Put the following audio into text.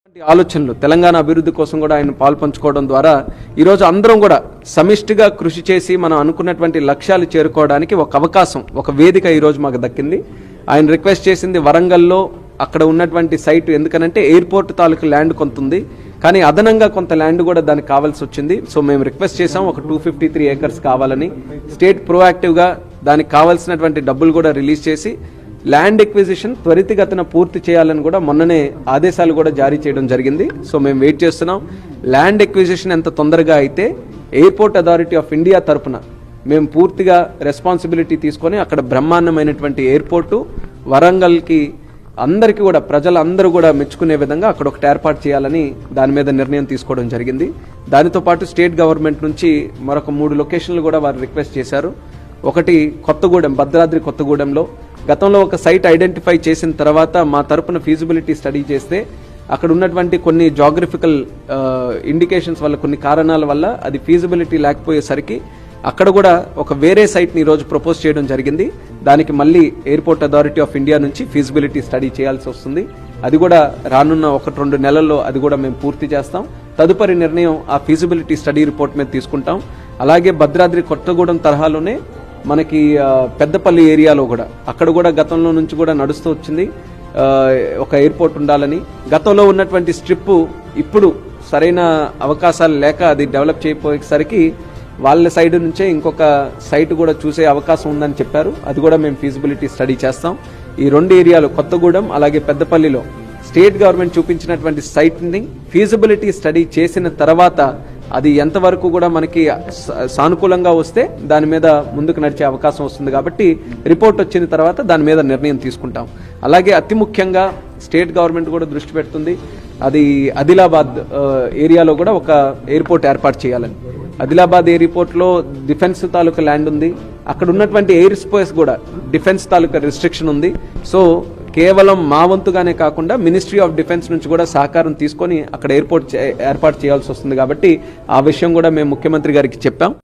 ఆలోచనలు తెలంగాణ అభివృద్ధి కోసం కూడా ఆయన పాల్పంచుకోవడం ద్వారా ఈరోజు అందరం కూడా సమిష్టిగా కృషి చేసి మనం అనుకున్నటువంటి లక్ష్యాలు చేరుకోవడానికి ఒక అవకాశం, ఒక వేదిక ఈరోజు మాకు దక్కింది. ఆయన రిక్వెస్ట్ చేసింది వరంగల్లో అక్కడ ఉన్నటువంటి సైట్, ఎందుకనంటే ఎయిర్పోర్ట్ తాలూకు ల్యాండ్ కొంత ఉంది, కానీ అదనంగా కొంత ల్యాండ్ కూడా దానికి కావాల్సి వచ్చింది. సో మేము రిక్వెస్ట్ చేసాం ఒక 253 ఏకర్స్ కావాలని. స్టేట్ ప్రోయాక్టివ్గా దానికి కావాల్సినటువంటి డబ్బులు కూడా రిలీజ్ చేసి ల్యాండ్ ఎక్విజిషన్ త్వరితగతిన పూర్తి చేయాలని కూడా మొన్ననే ఆదేశాలు కూడా జారీ చేయడం జరిగింది. సో మేము వెయిట్ చేస్తున్నాం. ల్యాండ్ ఎక్విజిషన్ ఎంత తొందరగా అయితే ఎయిర్పోర్ట్ అథారిటీ ఆఫ్ ఇండియా తరఫున మేము పూర్తిగా రెస్పాన్సిబిలిటీ తీసుకొని అక్కడ బ్రహ్మాండమైనటువంటి ఎయిర్పోర్టు వరంగల్కి అందరికీ కూడా ప్రజలందరూ కూడా మెచ్చుకునే విధంగా అక్కడ ఒకటి ఏర్పాటు చేయాలని దాని మీద నిర్ణయం తీసుకోవడం జరిగింది. దానితో పాటు స్టేట్ గవర్నమెంట్ నుంచి మరొక 3 లొకేషన్లు కూడా వారు రిక్వెస్ట్ చేశారు. ఒకటి కొత్తగూడెం, భద్రాద్రి కొత్తగూడెంలో గతంలో ఒక సైట్ ఐడెంటిఫై చేసిన తర్వాత మా తరపున ఫీజిబిలిటీ స్టడీ చేస్తే అక్కడ ఉన్నటువంటి కొన్ని జాగ్రఫికల్ ఇండికేషన్స్ వల్ల, కొన్ని కారణాల వల్ల అది ఫీజిబిలిటీ లేకపోయేసరికి అక్కడ కూడా ఒక వేరే సైట్ని ఈరోజు ప్రపోజ్ చేయడం జరిగింది. దానికి మళ్ళీ ఎయిర్పోర్ట్ అథారిటీ ఆఫ్ ఇండియా నుంచి ఫీజిబిలిటీ స్టడీ చేయాల్సి వస్తుంది. అది కూడా రానున్న 1-2 నెలల్లో అది కూడా మేము పూర్తి చేస్తాం. తదుపరి నిర్ణయం ఆ ఫీజిబిలిటీ స్టడీ రిపోర్ట్ మీద తీసుకుంటాం. అలాగే భద్రాద్రి కొత్తగూడెం తరహాలోనే మనకి పెద్దపల్లి ఏరియాలో కూడా అక్కడ కూడా గతంలో నుంచి కూడా నడుస్తూ వచ్చింది ఒక ఎయిర్పోర్ట్ ఉండాలని. గతంలో ఉన్నటువంటి స్ట్రిప్ ఇప్పుడు సరైన అవకాశాలు లేక అది డెవలప్ చేయకపోయేసరికి వాళ్ళ సైడ్ నుంచే ఇంకొక సైట్ కూడా చూసే అవకాశం ఉందని చెప్పారు. అది కూడా మేము ఫీజిబిలిటీ స్టడీ చేస్తాం. ఈ 2 ఏరియాలు కొత్తగూడెం అలాగే పెద్దపల్లిలో స్టేట్ గవర్నమెంట్ చూపించినటువంటి సైట్ని ఫీజిబిలిటీ స్టడీ చేసిన తర్వాత అది ఎంతవరకు కూడా మనకి సానుకూలంగా వస్తే దాని మీద ముందుకు నడిచే అవకాశం వస్తుంది. కాబట్టి రిపోర్ట్ వచ్చిన తర్వాత దాని మీద నిర్ణయం తీసుకుంటాం. అలాగే అతి ముఖ్యంగా స్టేట్ గవర్నమెంట్ కూడా దృష్టి పెడుతుంది, అది ఆదిలాబాద్ ఏరియాలో కూడా ఒక ఎయిర్పోర్ట్ ఏర్పాటు చేయాలని. ఆదిలాబాద్ ఎయిర్పోర్ట్లో డిఫెన్స్ తాలూకా ల్యాండ్ ఉంది, అక్కడ ఉన్నటువంటి ఎయిర్ స్పేస్ కూడా డిఫెన్స్ తాలూకా రిస్ట్రిక్షన్ ఉంది. సో కేవలం మా వంతుగానే కాకుండా మినిస్ట్రీ ఆఫ్ డిఫెన్స్ నుంచి కూడా సహకారం తీసుకొని అక్కడ ఎయిర్పోర్ట్ ఏర్పాటు చేయాల్సి వస్తుంది. కాబట్టి ఆ విషయం కూడా మేము ముఖ్యమంత్రి గారికి చెప్పాం.